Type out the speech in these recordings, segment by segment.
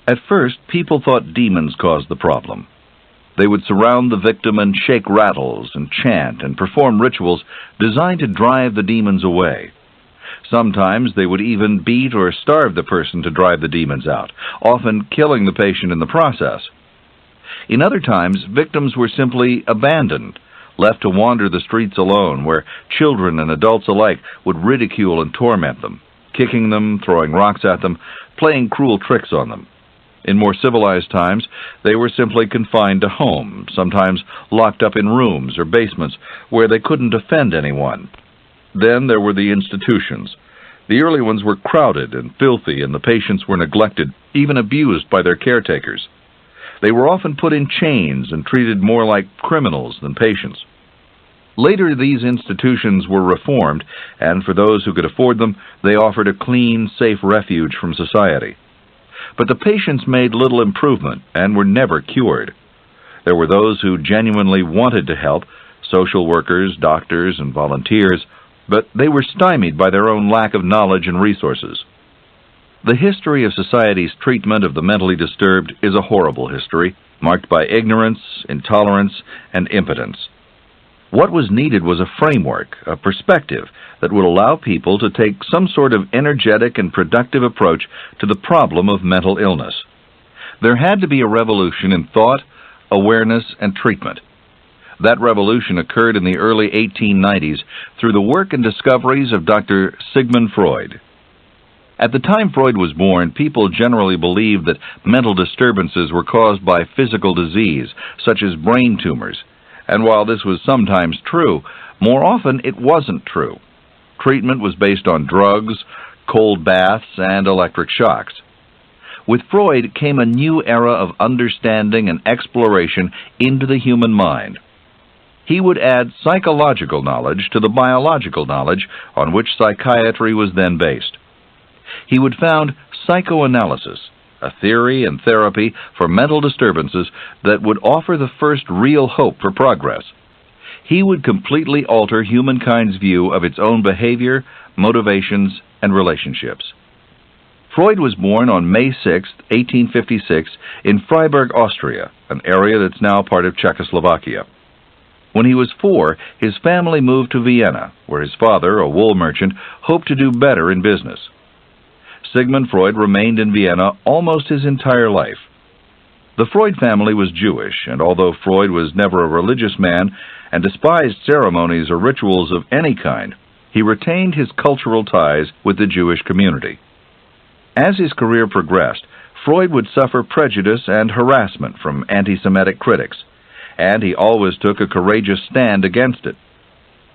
At first, people thought demons caused the problem. They would surround the victim and shake rattles and chant and perform rituals designed to drive the demons away. Sometimes they would even beat or starve the person to drive the demons out, often killing the patient in the process. In other times, victims were simply abandoned, left to wander the streets alone, where children and adults alike would ridicule and torment them, kicking them, throwing rocks at them, playing cruel tricks on them. In more civilized times, they were simply confined to homes, sometimes locked up in rooms or basements where they couldn't offend anyone. Then there were the institutions. The early ones were crowded and filthy, and the patients were neglected, even abused by their caretakers. They were often put in chains and treated more like criminals than patients. Later, these institutions were reformed, and for those who could afford them, they offered a clean, safe refuge from society. But the patients made little improvement and were never cured. There were those who genuinely wanted to help, social workers, doctors, and volunteers, but they were stymied by their own lack of knowledge and resources. The history of society's treatment of the mentally disturbed is a horrible history, marked by ignorance, intolerance, and impotence. What was needed was a framework, a perspective, that would allow people to take some sort of energetic and productive approach to the problem of mental illness. There had to be a revolution in thought, awareness, and treatment. That revolution occurred in the early 1890s through the work and discoveries of Dr. Sigmund Freud. At the time Freud was born, people generally believed that mental disturbances were caused by physical disease, such as brain tumors. And while this was sometimes true, more often it wasn't true. Treatment was based on drugs, cold baths, and electric shocks. With Freud came a new era of understanding and exploration into the human mind. He would add psychological knowledge to the biological knowledge on which psychiatry was then based. He would found psychoanalysis, a theory and therapy for mental disturbances that would offer the first real hope for progress. He would completely alter humankind's view of its own behavior, motivations, and relationships. Freud was born on May 6, 1856, in Freiburg, Austria, an area that's now part of Czechoslovakia. When he was 4, his family moved to Vienna, where his father, a wool merchant, hoped to do better in business. Sigmund Freud remained in Vienna almost his entire life. The Freud family was Jewish, and although Freud was never a religious man and despised ceremonies or rituals of any kind, he retained his cultural ties with the Jewish community. As his career progressed, Freud would suffer prejudice and harassment from anti-Semitic critics, and he always took a courageous stand against it.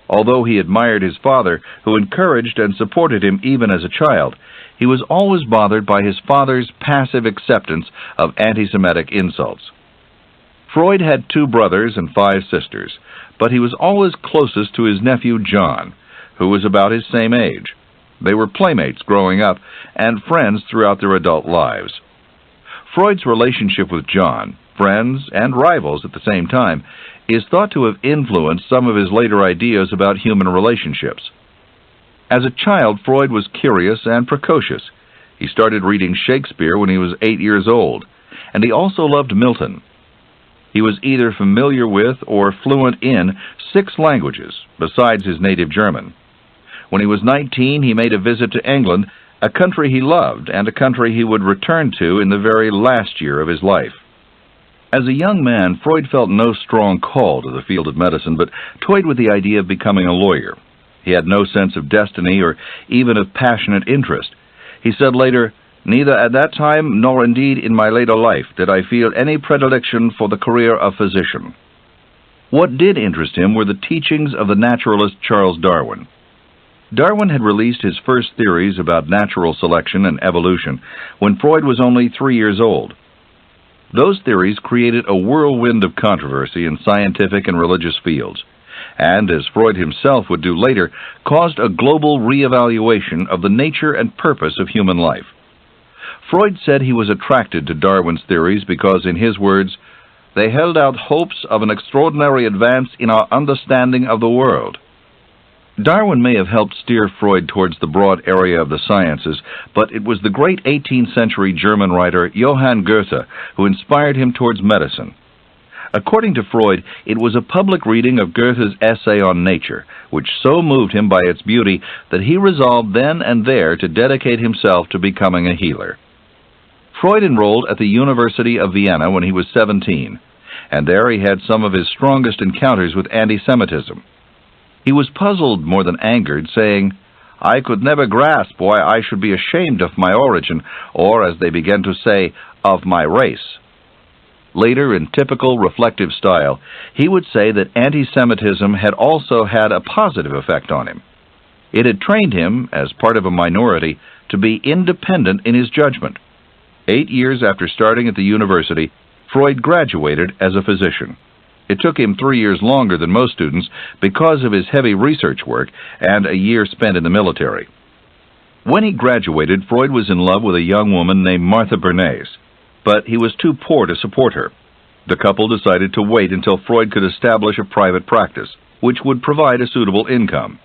Although he admired his father, who encouraged and supported him even as a child, he was always bothered by his father's passive acceptance of anti-Semitic insults. Freud had 2 brothers and 5 sisters, but he was always closest to his nephew John, who was about his same age. They were playmates growing up and friends throughout their adult lives. Freud's relationship with John, friends and rivals at the same time, is thought to have influenced some of his later ideas about human relationships. As a child, Freud was curious and precocious. He started reading Shakespeare when he was 8 years old, and he also loved Milton. He was either familiar with or fluent in 6 languages, besides his native German. When he was 19, he made a visit to England, a country he loved and a country he would return to in the very last year of his life. As a young man, Freud felt no strong call to the field of medicine, but toyed with the idea of becoming a lawyer. He had no sense of destiny or even of passionate interest. He said later, "Neither at that time nor indeed in my later life did I feel any predilection for the career of physician." What did interest him were the teachings of the naturalist Charles Darwin. Darwin had released his first theories about natural selection and evolution when Freud was only 3 years old. Those theories created a whirlwind of controversy in scientific and religious fields, and, as Freud himself would do later, caused a global reevaluation of the nature and purpose of human life. Freud said he was attracted to Darwin's theories because, in his words, they held out hopes of an extraordinary advance in our understanding of the world. Darwin may have helped steer Freud towards the broad area of the sciences, but it was the great 18th century German writer Johann Goethe who inspired him towards medicine. According to Freud, it was a public reading of Goethe's essay on nature, which so moved him by its beauty that he resolved then and there to dedicate himself to becoming a healer. Freud enrolled at the University of Vienna when he was 17, and there he had some of his strongest encounters with anti-Semitism. He was puzzled more than angered, saying, "I could never grasp why I should be ashamed of my origin, or, as they began to say, of my race." Later, in typical reflective style, he would say that anti-Semitism had also had a positive effect on him. It had trained him, as part of a minority, to be independent in his judgment. 8 years after starting at the university, Freud graduated as a physician. It took him 3 years longer than most students because of his heavy research work and a year spent in the military. When he graduated, Freud was in love with a young woman named Martha Bernays, but he was too poor to support her. The couple decided to wait until Freud could establish a private practice, which would provide a suitable income.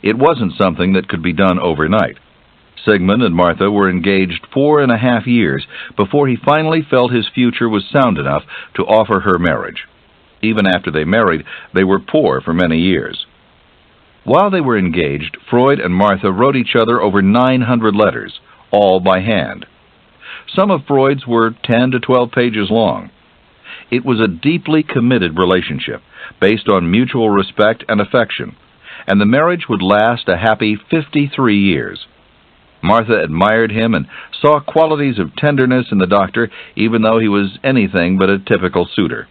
It wasn't something that could be done overnight. Sigmund and Martha were engaged 4.5 years before he finally felt his future was sound enough to offer her marriage. Even after they married, they were poor for many years. While they were engaged, Freud and Martha wrote each other over 900 letters, all by hand. Some of Freud's were 10 to 12 pages long. It was a deeply committed relationship, based on mutual respect and affection, and the marriage would last a happy 53 years. Martha admired him and saw qualities of tenderness in the doctor, even though he was anything but a typical suitor.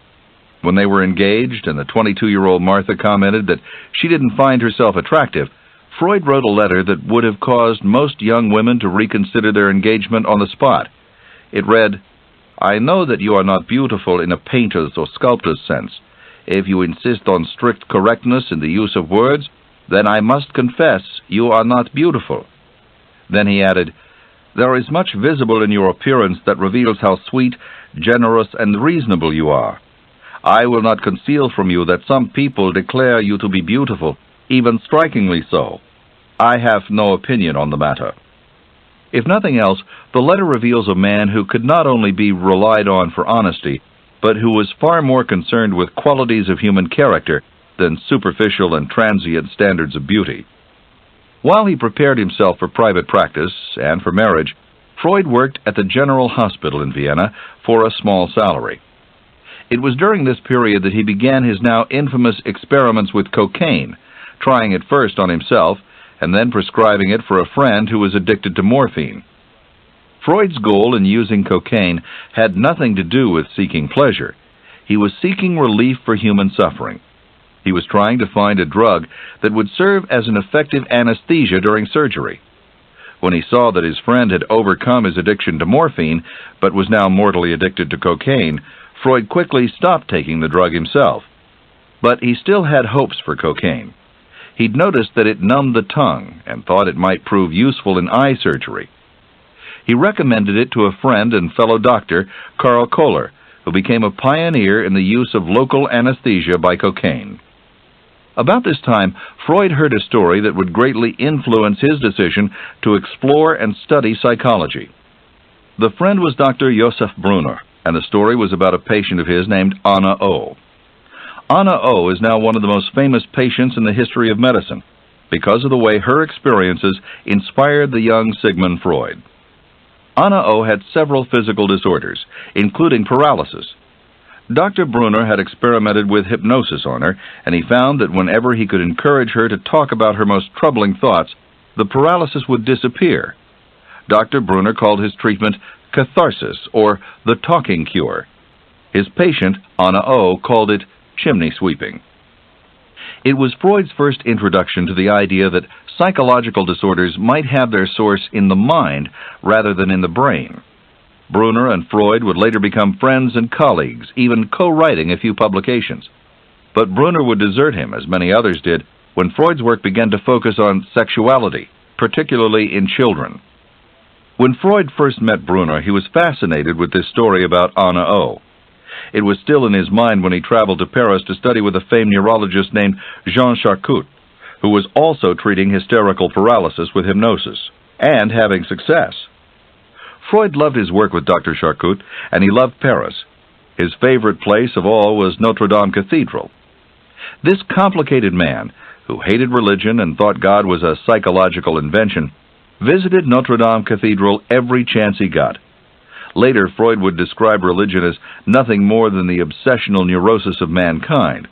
When they were engaged and the 22-year-old Martha commented that she didn't find herself attractive, Freud wrote a letter that would have caused most young women to reconsider their engagement on the spot. It read, "I know that you are not beautiful in a painter's or sculptor's sense. If you insist on strict correctness in the use of words, then I must confess you are not beautiful." Then he added, "There is much visible in your appearance that reveals how sweet, generous, and reasonable you are. I will not conceal from you that some people declare you to be beautiful, even strikingly so. I have no opinion on the matter." If nothing else, the letter reveals a man who could not only be relied on for honesty, but who was far more concerned with qualities of human character than superficial and transient standards of beauty. While he prepared himself for private practice and for marriage, Freud worked at the General Hospital in Vienna for a small salary. It was during this period that he began his now infamous experiments with cocaine, trying it first on himself and then prescribing it for a friend who was addicted to morphine. Freud's goal in using cocaine had nothing to do with seeking pleasure. He was seeking relief for human suffering. He was trying to find a drug that would serve as an effective anesthesia during surgery. When he saw that his friend had overcome his addiction to morphine, but was now mortally addicted to cocaine, Freud quickly stopped taking the drug himself. But he still had hopes for cocaine. He'd noticed that it numbed the tongue and thought it might prove useful in eye surgery. He recommended it to a friend and fellow doctor, Karl Kohler, who became a pioneer in the use of local anesthesia by cocaine. About this time, Freud heard a story that would greatly influence his decision to explore and study psychology. The friend was Dr. Josef Breuer, and the story was about a patient of his named Anna O. Anna O is now one of the most famous patients in the history of medicine because of the way her experiences inspired the young Sigmund Freud. Anna O had several physical disorders, including paralysis. Dr. Breuer had experimented with hypnosis on her, and he found that whenever he could encourage her to talk about her most troubling thoughts, the paralysis would disappear. Dr. Breuer called his treatment catharsis, or the talking cure. His patient, Anna O, called it chimney sweeping. It was Freud's first introduction to the idea that psychological disorders might have their source in the mind rather than in the brain. Breuer and Freud would later become friends and colleagues, even co-writing a few publications. But Breuer would desert him, as many others did, when Freud's work began to focus on sexuality, particularly in children. When Freud first met Breuer, he was fascinated with this story about Anna O. It was still in his mind when he traveled to Paris to study with a famed neurologist named Jean Charcot. who was also treating hysterical paralysis with hypnosis, and having success. Freud loved his work with Dr. Charcot, and he loved Paris. His favorite place of all was Notre Dame Cathedral. This complicated man, who hated religion and thought God was a psychological invention, visited Notre Dame Cathedral every chance he got. Later, Freud would describe religion as nothing more than the obsessional neurosis of mankind.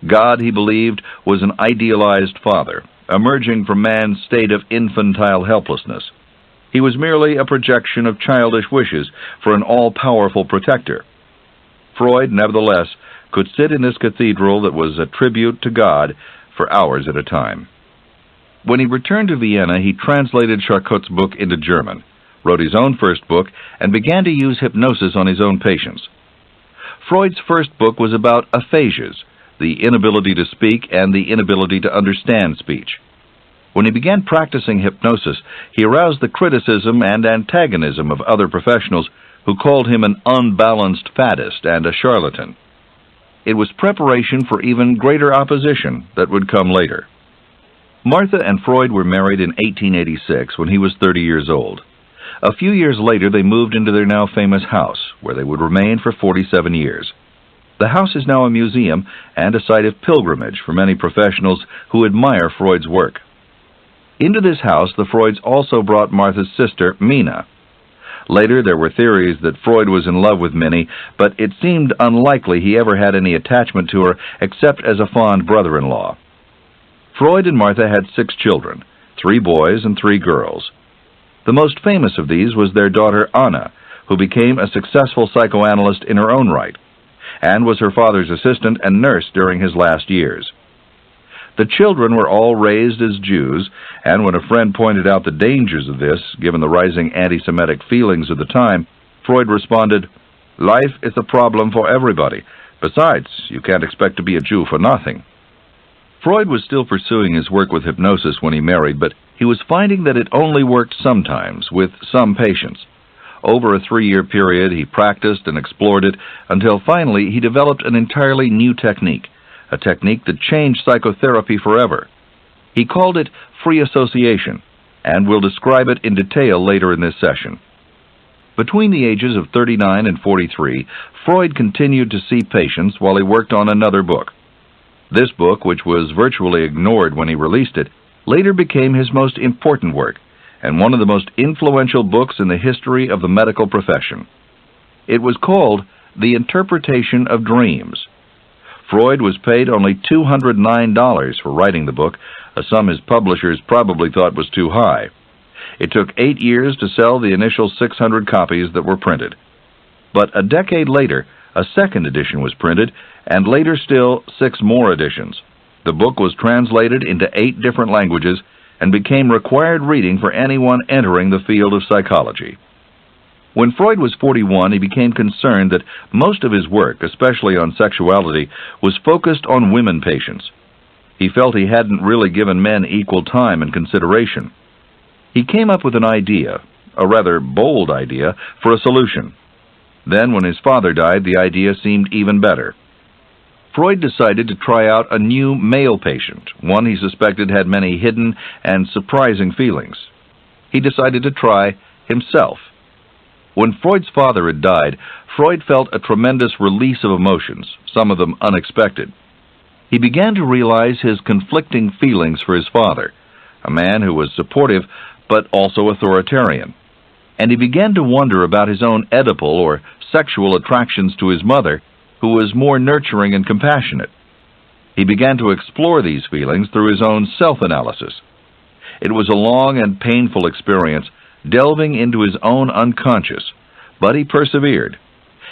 God, he believed, was an idealized father, emerging from man's state of infantile helplessness. He was merely a projection of childish wishes for an all-powerful protector. Freud, nevertheless, could sit in this cathedral that was a tribute to God for hours at a time. When he returned to Vienna, he translated Charcot's book into German, wrote his own first book, and began to use hypnosis on his own patients. Freud's first book was about aphasias, the inability to speak and the inability to understand speech. When he began practicing hypnosis, he aroused the criticism and antagonism of other professionals who called him an unbalanced faddist and a charlatan. It was preparation for even greater opposition that would come later. Martha and Freud were married in 1886 when he was 30 years old. A few years later, they moved into their now famous house, where they would remain for 47 years. The house is now a museum and a site of pilgrimage for many professionals who admire Freud's work. Into this house, the Freuds also brought Martha's sister, Mina. Later, there were theories that Freud was in love with Minnie, but it seemed unlikely he ever had any attachment to her except as a fond brother-in-law. Freud and Martha had 6 children, 3 boys and 3 girls. The most famous of these was their daughter Anna, who became a successful psychoanalyst in her own right, and was her father's assistant and nurse during his last years. The children were all raised as Jews, and when a friend pointed out the dangers of this, given the rising anti-Semitic feelings of the time, Freud responded, "Life is a problem for everybody. Besides, you can't expect to be a Jew for nothing." Freud was still pursuing his work with hypnosis when he married, but he was finding that it only worked sometimes, with some patients. Over a 3-year period, he practiced and explored it until finally he developed an entirely new technique, a technique that changed psychotherapy forever. He called it free association, and will describe it in detail later in this session. Between the ages of 39 and 43, Freud continued to see patients while he worked on another book. This book, which was virtually ignored when he released it, later became his most important work, and one of the most influential books in the history of the medical profession. It was called The Interpretation of Dreams. Freud was paid only $209 for writing the book, a sum his publishers probably thought was too high. It took 8 years to sell the initial 600 copies that were printed. But a decade later, a second edition was printed, and later still 6 more editions. The book was translated into 8 different languages and became required reading for anyone entering the field of psychology. When Freud was 41, he became concerned that most of his work, especially on sexuality, was focused on women patients. He felt he hadn't really given men equal time and consideration. He came up with an idea, a rather bold idea, for a solution. Then, when his father died, the idea seemed even better. Freud decided to try out a new male patient, one he suspected had many hidden and surprising feelings. He decided to try himself. When Freud's father had died, Freud felt a tremendous release of emotions, some of them unexpected. He began to realize his conflicting feelings for his father, a man who was supportive but also authoritarian. And he began to wonder about his own Oedipal or sexual attractions to his mother, who was more nurturing and compassionate. He began to explore these feelings through his own self-analysis. It was a long and painful experience, delving into his own unconscious, but he persevered.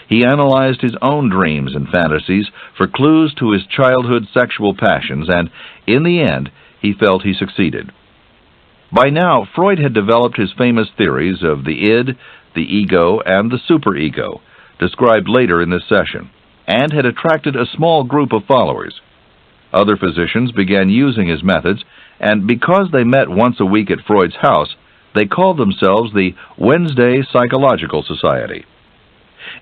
He analyzed his own dreams and fantasies for clues to his childhood sexual passions, and in the end, he felt he succeeded. By now, Freud had developed his famous theories of the id, the ego, and the superego, described later in this session, and had attracted a small group of followers. Other physicians began using his methods, and because they met once a week at Freud's house, they called themselves the Wednesday Psychological Society.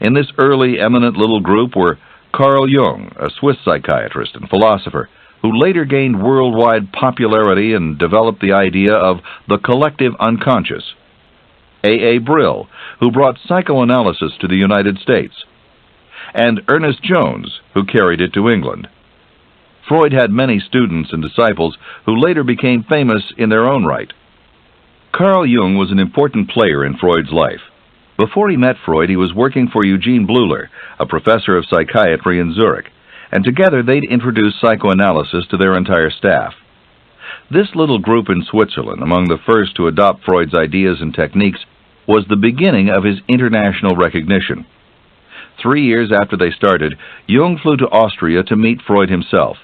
In this early eminent little group were Carl Jung, a Swiss psychiatrist and philosopher, who later gained worldwide popularity and developed the idea of the collective unconscious. A. Brill, who brought psychoanalysis to the United States. And Ernest Jones, who carried it to England. Freud had many students and disciples who later became famous in their own right. Carl Jung was an important player in Freud's life. Before he met Freud, he was working for Eugene Bleuler, a professor of psychiatry in Zurich, and together they'd introduced psychoanalysis to their entire staff. This little group in Switzerland, among the first to adopt Freud's ideas and techniques, was the beginning of his international recognition. 3 years after they started, Jung flew to Austria to meet Freud himself.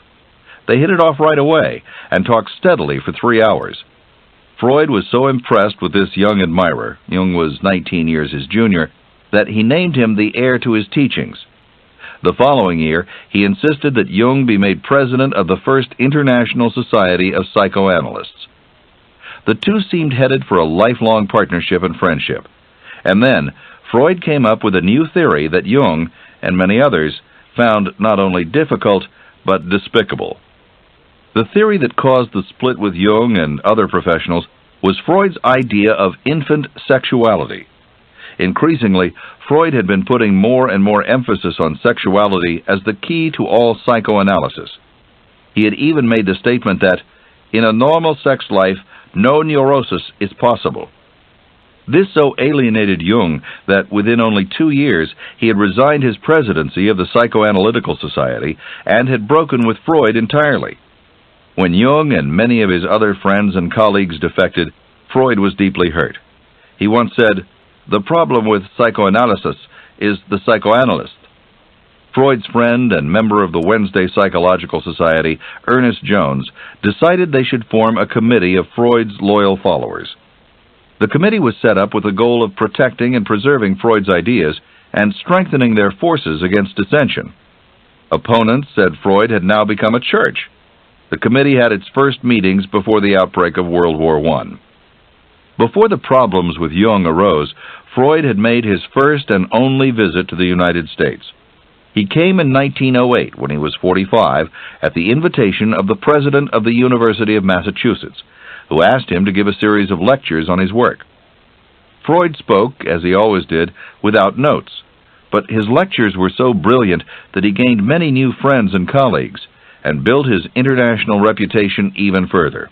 They hit it off right away and talked steadily for 3 hours. Freud was so impressed with this young admirer, Jung was 19 years his junior, that he named him the heir to his teachings. The following year, he insisted that Jung be made president of the first International Society of Psychoanalysts. The two seemed headed for a lifelong partnership and friendship. And then, Freud came up with a new theory that Jung, and many others, found not only difficult, but despicable. The theory that caused the split with Jung and other professionals was Freud's idea of infant sexuality. Increasingly, Freud had been putting more and more emphasis on sexuality as the key to all psychoanalysis. He had even made the statement that, in a normal sex life, no neurosis is possible. This so alienated Jung that within only 2 years he had resigned his presidency of the Psychoanalytical Society and had broken with Freud entirely. When Jung and many of his other friends and colleagues defected, Freud was deeply hurt. He once said, "The problem with psychoanalysis is the psychoanalyst." Freud's friend and member of the Wednesday Psychological Society, Ernest Jones, decided they should form a committee of Freud's loyal followers. The committee was set up with the goal of protecting and preserving Freud's ideas and strengthening their forces against dissension. Opponents said Freud had now become a church. The committee had its first meetings before the outbreak of World War I. Before the problems with Jung arose, Freud had made his first and only visit to the United States. He came in 1908, when he was 45, at the invitation of the president of the University of Massachusetts, who asked him to give a series of lectures on his work. Freud spoke, as he always did, without notes, but his lectures were so brilliant that he gained many new friends and colleagues, and built his international reputation even further.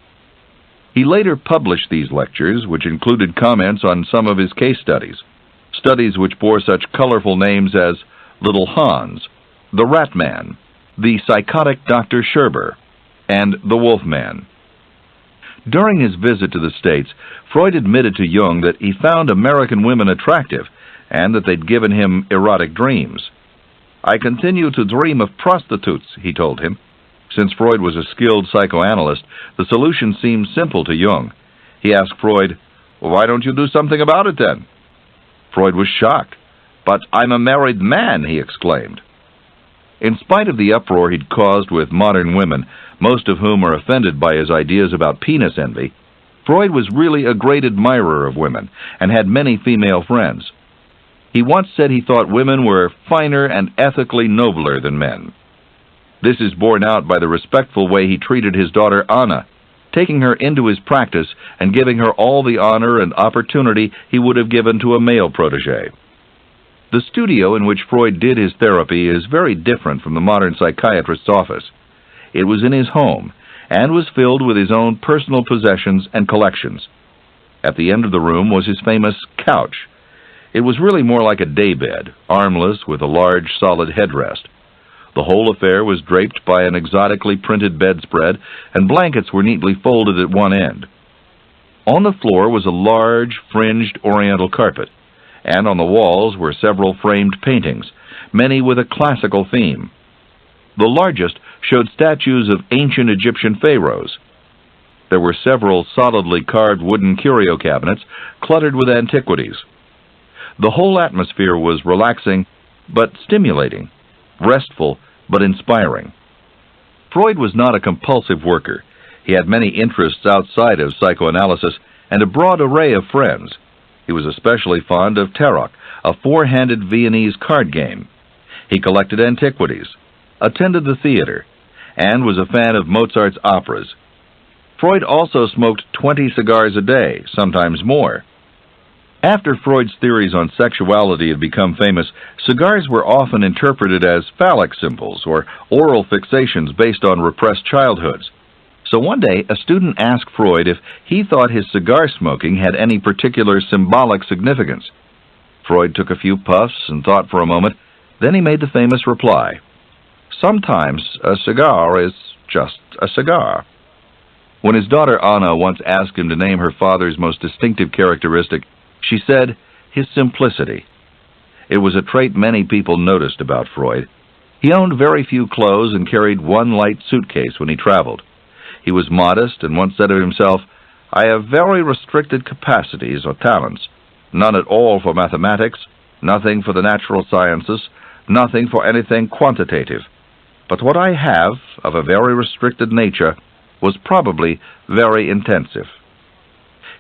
He later published these lectures, which included comments on some of his case studies which bore such colorful names as Little Hans, the Rat Man, the Psychotic Dr. Scherber, and the Wolf Man. During his visit to the States, Freud admitted to Jung that he found American women attractive and that they'd given him erotic dreams. "I continue to dream of prostitutes," he told him. Since Freud was a skilled psychoanalyst, the solution seemed simple to Jung. He asked Freud, "Why don't you do something about it then?" Freud was shocked. "But I'm a married man," he exclaimed. In spite of the uproar he'd caused with modern women, most of whom are offended by his ideas about penis envy, Freud was really a great admirer of women and had many female friends. He once said he thought women were finer and ethically nobler than men. This is borne out by the respectful way he treated his daughter Anna, taking her into his practice and giving her all the honor and opportunity he would have given to a male protege. The studio in which Freud did his therapy is very different from the modern psychiatrist's office. It was in his home, and was filled with his own personal possessions and collections. At the end of the room was his famous couch. It was really more like a daybed, armless with a large, solid headrest. The whole affair was draped by an exotically printed bedspread, and blankets were neatly folded at one end. On the floor was a large, fringed oriental carpet, and on the walls were several framed paintings, many with a classical theme. The largest showed statues of ancient Egyptian pharaohs. There were several solidly carved wooden curio cabinets cluttered with antiquities. The whole atmosphere was relaxing but stimulating, restful but inspiring. Freud was not a compulsive worker. He had many interests outside of psychoanalysis and a broad array of friends. He was especially fond of tarot, a four-handed Viennese card game. He collected antiquities, attended the theater, and was a fan of Mozart's operas. Freud also smoked 20 cigars a day, sometimes more. After Freud's theories on sexuality had become famous, cigars were often interpreted as phallic symbols or oral fixations based on repressed childhoods. So one day, a student asked Freud if he thought his cigar smoking had any particular symbolic significance. Freud took a few puffs and thought for a moment. Then he made the famous reply, "Sometimes a cigar is just a cigar." When his daughter Anna once asked him to name her father's most distinctive characteristic, she said, his simplicity. It was a trait many people noticed about Freud. He owned very few clothes and carried one light suitcase when he traveled. He was modest and once said of himself, "I have very restricted capacities or talents, none at all for mathematics, nothing for the natural sciences, nothing for anything quantitative. But what I have, of a very restricted nature, was probably very intensive."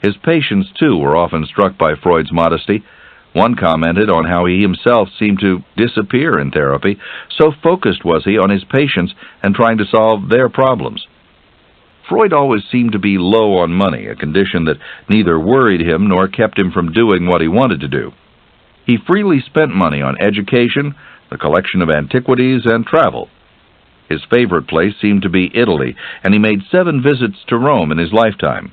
His patients, too, were often struck by Freud's modesty. One commented on how he himself seemed to disappear in therapy, so focused was he on his patients and trying to solve their problems. Freud always seemed to be low on money, a condition that neither worried him nor kept him from doing what he wanted to do. He freely spent money on education, the collection of antiquities, and travel. His favorite place seemed to be Italy, and he made 7 visits to Rome in his lifetime.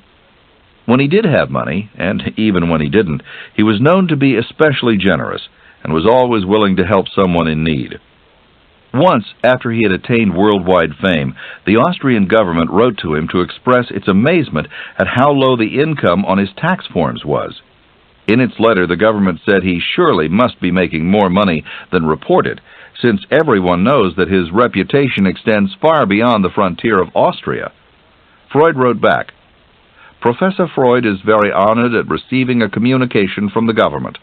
When he did have money, and even when he didn't, he was known to be especially generous, and was always willing to help someone in need. Once, after he had attained worldwide fame, the Austrian government wrote to him to express its amazement at how low the income on his tax forms was. In its letter, the government said he surely must be making more money than reported, since everyone knows that his reputation extends far beyond the frontier of Austria. Freud wrote back, "Professor Freud is very honored at receiving a communication from the government.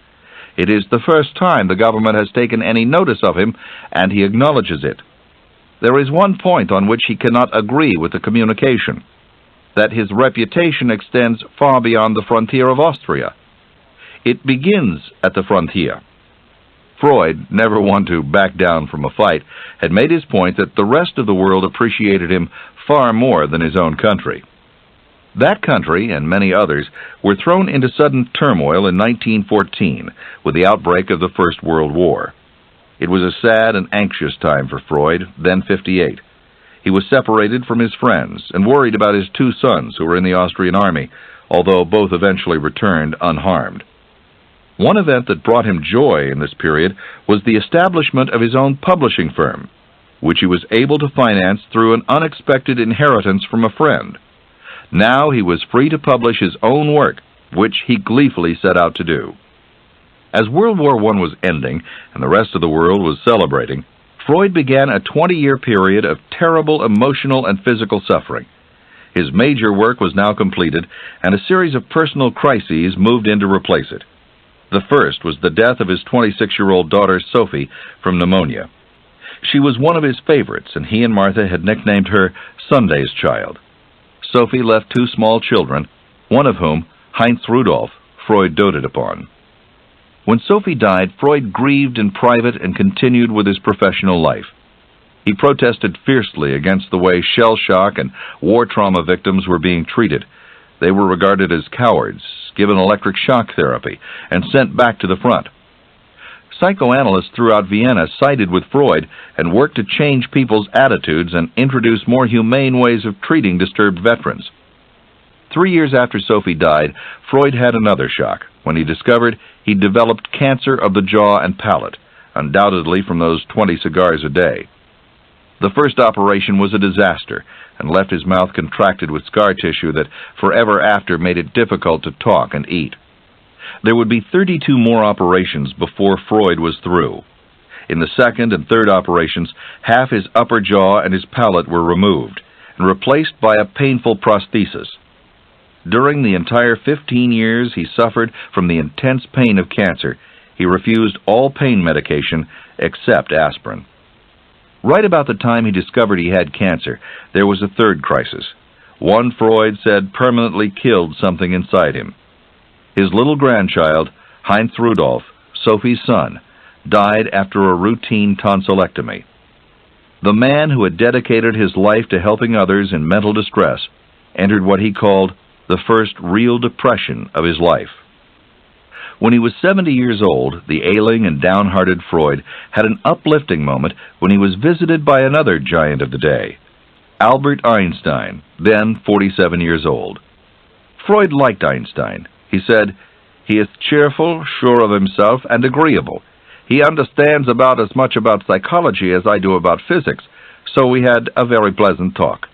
It is the first time the government has taken any notice of him, and he acknowledges it. There is one point on which he cannot agree with the communication, that his reputation extends far beyond the frontier of Austria. It begins at the frontier." Freud, never one to back down from a fight, had made his point that the rest of the world appreciated him far more than his own country. That country, and many others, were thrown into sudden turmoil in 1914 with the outbreak of the First World War. It was a sad and anxious time for Freud, then 58. He was separated from his friends and worried about his 2 sons who were in the Austrian army, although both eventually returned unharmed. One event that brought him joy in this period was the establishment of his own publishing firm, which he was able to finance through an unexpected inheritance from a friend. Now he was free to publish his own work, which he gleefully set out to do. As World War I was ending and the rest of the world was celebrating, Freud began a 20-year period of terrible emotional and physical suffering. His major work was now completed, and a series of personal crises moved in to replace it. The first was the death of his 26-year-old daughter Sophie from pneumonia. She was one of his favorites, and he and Martha had nicknamed her Sunday's Child. Sophie left 2 small children, one of whom, Heinz Rudolf, Freud doted upon. When Sophie died, Freud grieved in private and continued with his professional life. He protested fiercely against the way shell shock and war trauma victims were being treated. They were regarded as cowards, given electric shock therapy, and sent back to the front. Psychoanalysts throughout Vienna sided with Freud and worked to change people's attitudes and introduce more humane ways of treating disturbed veterans. 3 years after Sophie died, Freud had another shock when he discovered he'd developed cancer of the jaw and palate, undoubtedly from those 20 cigars a day. The first operation was a disaster and left his mouth contracted with scar tissue that forever after made it difficult to talk and eat. There would be 32 more operations before Freud was through. In the second and third operations, half his upper jaw and his palate were removed and replaced by a painful prosthesis. During the entire 15 years he suffered from the intense pain of cancer, he refused all pain medication except aspirin. Right about the time he discovered he had cancer, there was a third crisis. One Freud said permanently killed something inside him. His little grandchild, Heinz Rudolf, Sophie's son, died after a routine tonsillectomy. The man who had dedicated his life to helping others in mental distress entered what he called the first real depression of his life. When he was 70 years old, the ailing and downhearted Freud had an uplifting moment when he was visited by another giant of the day, Albert Einstein, then 47 years old. Freud liked Einstein. He said, "He is cheerful, sure of himself, and agreeable. He understands about as much about psychology as I do about physics, so we had a very pleasant talk."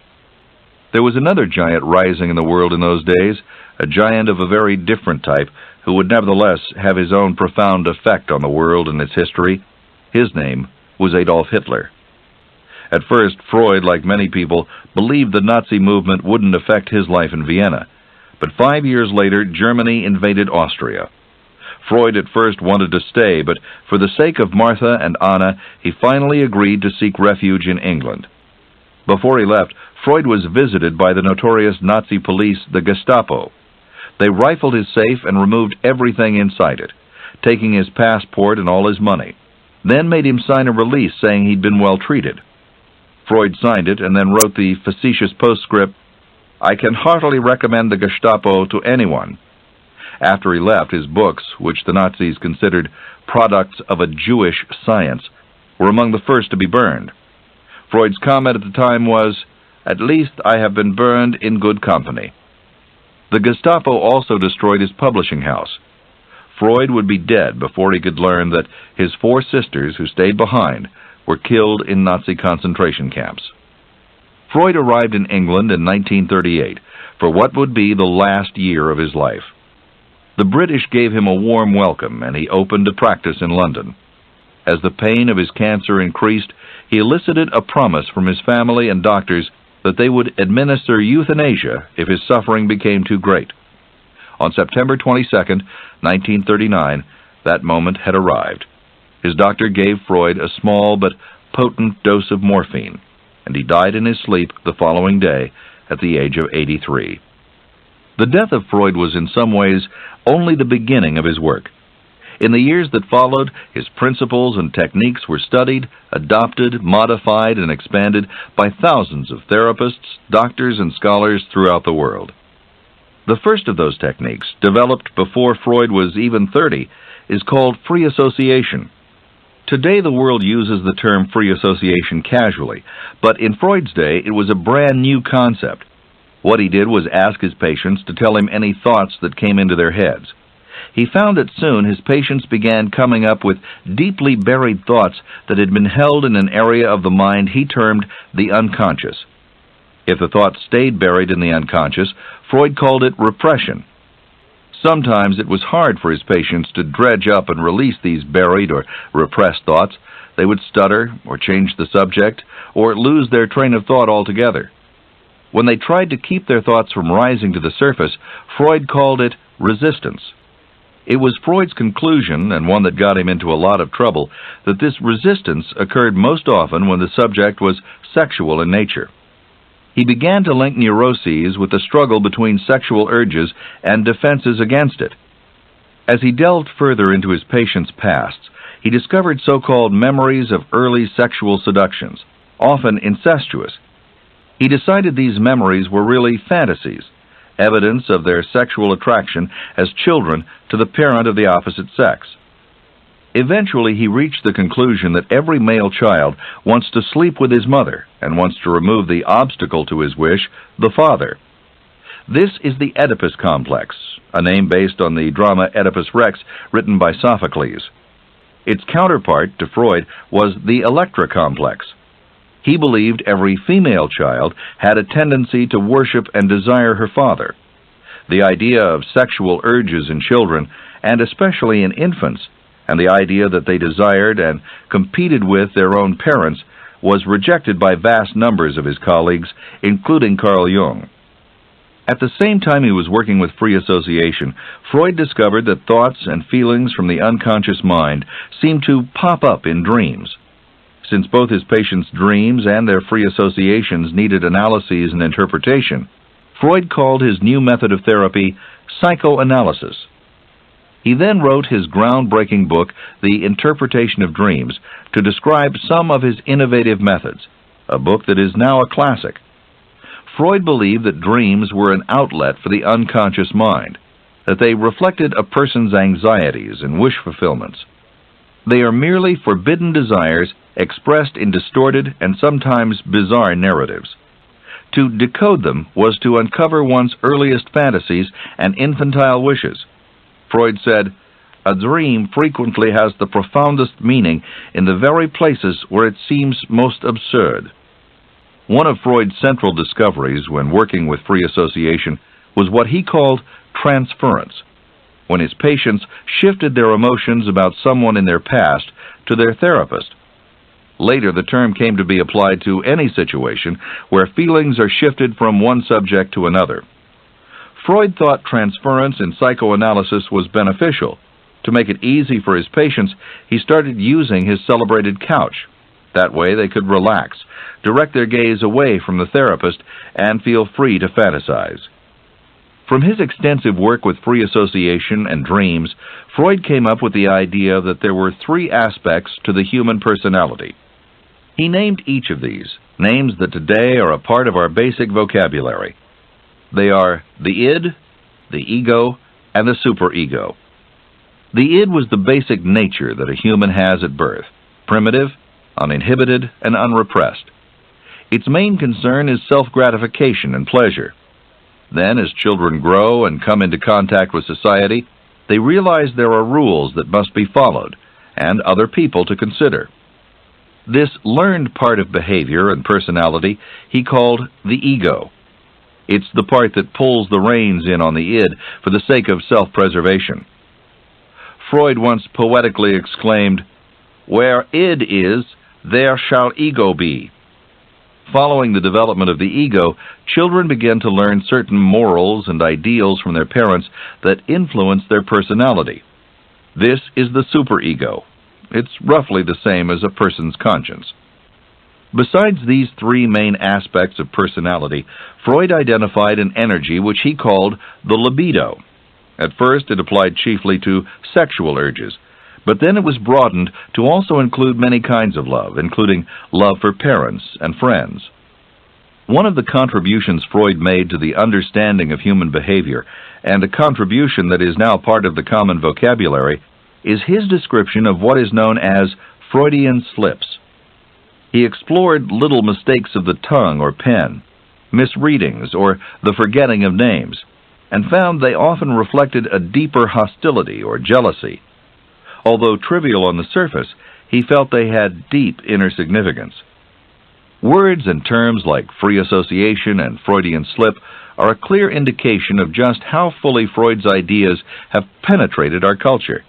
There was another giant rising in the world in those days, a giant of a very different type, who would nevertheless have his own profound effect on the world and its history. His name was Adolf Hitler. At first, Freud, like many people, believed the Nazi movement wouldn't affect his life in Vienna. But 5 years later, Germany invaded Austria. Freud at first wanted to stay, but for the sake of Martha and Anna, he finally agreed to seek refuge in England. Before he left, Freud was visited by the notorious Nazi police, the Gestapo. They rifled his safe and removed everything inside it, taking his passport and all his money, then made him sign a release saying he'd been well treated. Freud signed it and then wrote the facetious postscript, "I can heartily recommend the Gestapo to anyone." After he left, his books, which the Nazis considered products of a Jewish science, were among the first to be burned. Freud's comment at the time was, "At least I have been burned in good company." The Gestapo also destroyed his publishing house. Freud would be dead before he could learn that his 4 sisters, who stayed behind, were killed in Nazi concentration camps. Freud arrived in England in 1938 for what would be the last year of his life. The British gave him a warm welcome, and he opened a practice in London. As the pain of his cancer increased, he elicited a promise from his family and doctors that they would administer euthanasia if his suffering became too great. On September 22, 1939, that moment had arrived. His doctor gave Freud a small but potent dose of morphine, and he died in his sleep the following day at the age of 83. The death of Freud was in some ways only the beginning of his work. In the years that followed, his principles and techniques were studied, adopted, modified, and expanded by thousands of therapists, doctors, and scholars throughout the world. The first of those techniques, developed before Freud was even 30, is called free association. Today the world uses the term free association casually, but in Freud's day it was a brand new concept. What he did was ask his patients to tell him any thoughts that came into their heads. He found that soon his patients began coming up with deeply buried thoughts that had been held in an area of the mind he termed the unconscious. If the thoughts stayed buried in the unconscious, Freud called it repression. Sometimes it was hard for his patients to dredge up and release these buried or repressed thoughts. They would stutter, or change the subject, or lose their train of thought altogether. When they tried to keep their thoughts from rising to the surface, Freud called it resistance. It was Freud's conclusion, and one that got him into a lot of trouble, that this resistance occurred most often when the subject was sexual in nature. He began to link neuroses with the struggle between sexual urges and defenses against it. As he delved further into his patients' pasts, he discovered so-called memories of early sexual seductions, often incestuous. He decided these memories were really fantasies, evidence of their sexual attraction as children to the parent of the opposite sex. Eventually, he reached the conclusion that every male child wants to sleep with his mother and wants to remove the obstacle to his wish, the father. This is the Oedipus complex, a name based on the drama Oedipus Rex written by Sophocles. Its counterpart to Freud was the Electra complex. He believed every female child had a tendency to worship and desire her father. The idea of sexual urges in children, and especially in infants, and the idea that they desired and competed with their own parents, was rejected by vast numbers of his colleagues, including Carl Jung. At the same time he was working with free association, Freud discovered that thoughts and feelings from the unconscious mind seemed to pop up in dreams. Since both his patients' dreams and their free associations needed analyses and interpretation, Freud called his new method of therapy psychoanalysis. He then wrote his groundbreaking book, The Interpretation of Dreams, to describe some of his innovative methods, a book that is now a classic. Freud believed that dreams were an outlet for the unconscious mind, that they reflected a person's anxieties and wish fulfillments. They are merely forbidden desires expressed in distorted and sometimes bizarre narratives. To decode them was to uncover one's earliest fantasies and infantile wishes. Freud said, "A dream frequently has the profoundest meaning in the very places where it seems most absurd." One of Freud's central discoveries when working with free association was what he called transference, when his patients shifted their emotions about someone in their past to their therapist. Later, the term came to be applied to any situation where feelings are shifted from one subject to another. Freud thought transference in psychoanalysis was beneficial. To make it easy for his patients, he started using his celebrated couch. That way they could relax, direct their gaze away from the therapist, and feel free to fantasize. From his extensive work with free association and dreams, Freud came up with the idea that there were three aspects to the human personality. He named each of these, names that today are a part of our basic vocabulary. They are the id, the ego, and the superego. The id was the basic nature that a human has at birth, primitive, uninhibited, and unrepressed. Its main concern is self-gratification and pleasure. Then, as children grow and come into contact with society, they realize there are rules that must be followed, and other people to consider. This learned part of behavior and personality he called the ego. It's the part that pulls the reins in on the id for the sake of self-preservation. Freud once poetically exclaimed, "Where id is, there shall ego be." Following the development of the ego, children begin to learn certain morals and ideals from their parents that influence their personality. This is the superego. It's roughly the same as a person's conscience. Besides these three main aspects of personality, Freud identified an energy which he called the libido. At first it applied chiefly to sexual urges, but then it was broadened to also include many kinds of love, including love for parents and friends. One of the contributions Freud made to the understanding of human behavior, and a contribution that is now part of the common vocabulary, is his description of what is known as Freudian slips. He explored little mistakes of the tongue or pen, misreadings, or the forgetting of names, and found they often reflected a deeper hostility or jealousy. Although trivial on the surface, he felt they had deep inner significance. Words and terms like free association and Freudian slip are a clear indication of just how fully Freud's ideas have penetrated our culture.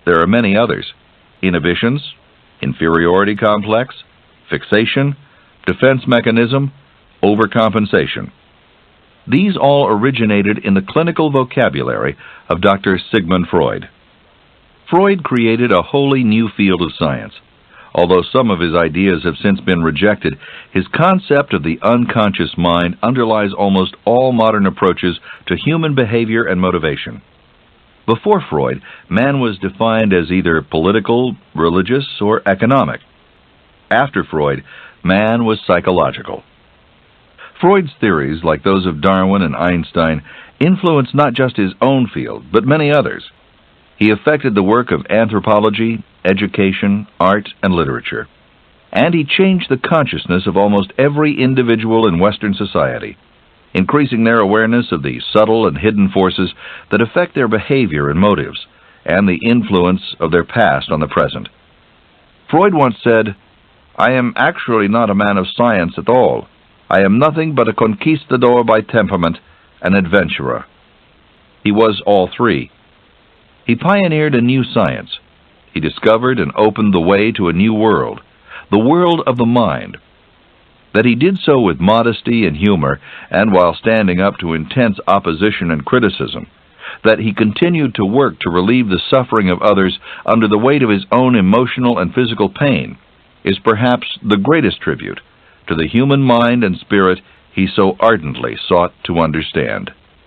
There are many others: inhibitions, inferiority complex, fixation, defense mechanism, overcompensation. These all originated in the clinical vocabulary of Dr. Sigmund Freud. Freud created a wholly new field of science. Although some of his ideas have since been rejected, his concept of the unconscious mind underlies almost all modern approaches to human behavior and motivation. Before Freud, man was defined as either political, religious, or economic. After Freud, man was psychological. Freud's theories, like those of Darwin and Einstein, influenced not just his own field, but many others. He affected the work of anthropology, education, art, and literature. And he changed the consciousness of almost every individual in Western society, increasing their awareness of the subtle and hidden forces that affect their behavior and motives, and the influence of their past on the present. Freud once said, "I am actually not a man of science at all. I am nothing but a conquistador by temperament, an adventurer." He was all three. He pioneered a new science. He discovered and opened the way to a new world, the world of the mind. That he did so with modesty and humor, and while standing up to intense opposition and criticism. That he continued to work to relieve the suffering of others under the weight of his own emotional and physical pain, is perhaps the greatest tribute to the human mind and spirit he so ardently sought to understand.